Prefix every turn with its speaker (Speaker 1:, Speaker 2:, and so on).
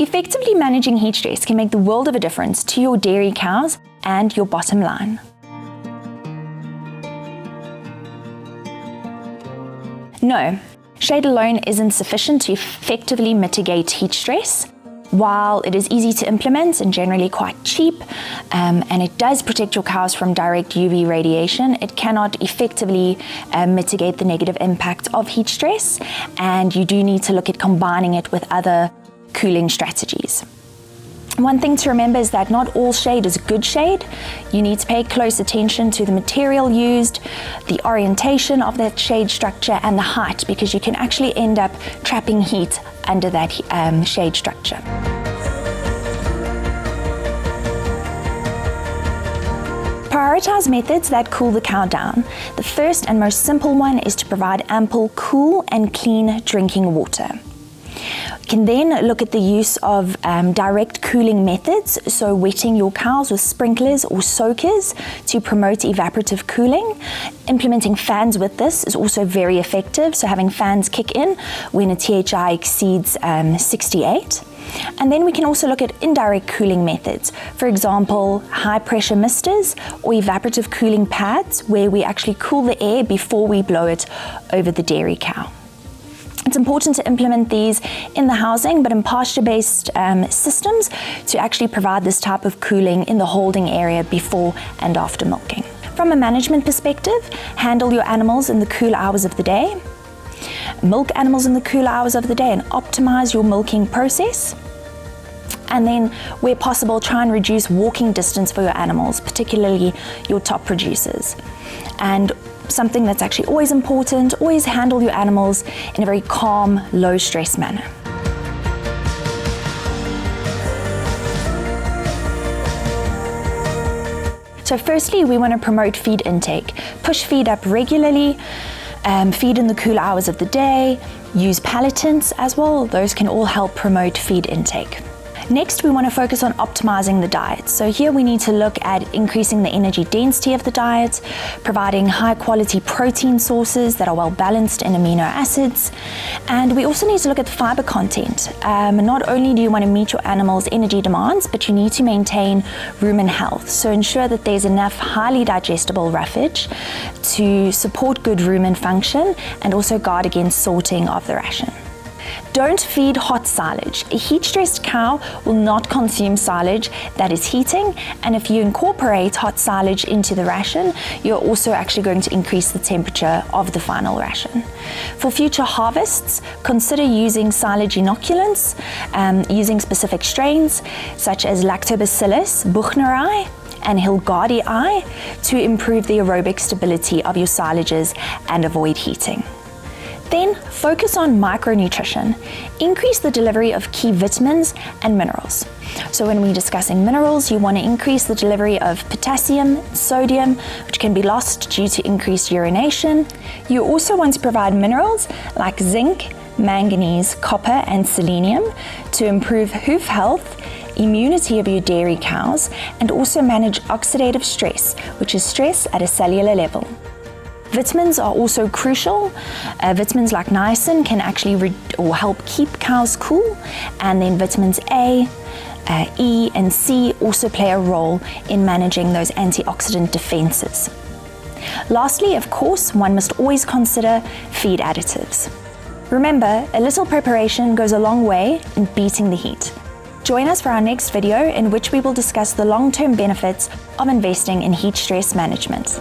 Speaker 1: Effectively managing heat stress can make the world of a difference to your dairy cows and your bottom line. No, shade alone isn't sufficient to effectively mitigate heat stress. While it is easy to implement and generally quite cheap, and it does protect your cows from direct UV radiation, it cannot effectively mitigate the negative impact of heat stress, and you do need to look at combining it with other cooling strategies. One thing to remember is that not all shade is good shade. You need to pay close attention to the material used, the orientation of that shade structure, and the height, because you can actually end up trapping heat under that shade structure. Prioritize methods that cool the cow down. The first and most simple one is to provide ample, cool and clean drinking water. You can then look at the use of direct cooling methods, so wetting your cows with sprinklers or soakers to promote evaporative cooling. Implementing fans with this is also very effective, so having fans kick in when a THI exceeds 68. And then we can also look at indirect cooling methods. For example, high pressure misters or evaporative cooling pads, where we actually cool the air before we blow it over the dairy cow. It's important to implement these in the housing, but in pasture-based systems, to actually provide this type of cooling in the holding area before and after milking. From a management perspective, handle your animals in the cool hours of the day. Milk animals in the cool hours of the day and optimize your milking process. And then, where possible, try and reduce walking distance for your animals, particularly your top producers. And something that's actually always important, always handle your animals in a very calm, low stress manner. So firstly, we want to promote feed intake. Push feed up regularly, feed in the cool hours of the day, use palatants as well. Those can all help promote feed intake. Next, we want to focus on optimizing the diet. So here we need to look at increasing the energy density of the diet, providing high quality protein sources that are well balanced in amino acids. And we also need to look at the fiber content. Not only do you want to meet your animals' energy demands, but you need to maintain rumen health. So ensure that there's enough highly digestible roughage to support good rumen function and also guard against salting of the ration. Don't feed hot silage. A heat-stressed cow will not consume silage that is heating, and if you incorporate hot silage into the ration, you're also actually going to increase the temperature of the final ration. For future harvests, consider using silage inoculants, using specific strains such as Lactobacillus buchneri and Hilgardii to improve the aerobic stability of your silages and avoid heating. Then focus on micronutrition. Increase the delivery of key vitamins and minerals. So when we're discussing minerals, you want to increase the delivery of potassium, sodium, which can be lost due to increased urination. You also want to provide minerals like zinc, manganese, copper, and selenium to improve hoof health, immunity of your dairy cows, and also manage oxidative stress, which is stress at a cellular level. Vitamins are also crucial. Vitamins like niacin can actually help keep cows cool, and then vitamins A, E, and C also play a role in managing those antioxidant defenses. Lastly, of course, one must always consider feed additives. Remember, a little preparation goes a long way in beating the heat. Join us for our next video, in which we will discuss the long-term benefits of investing in heat stress management.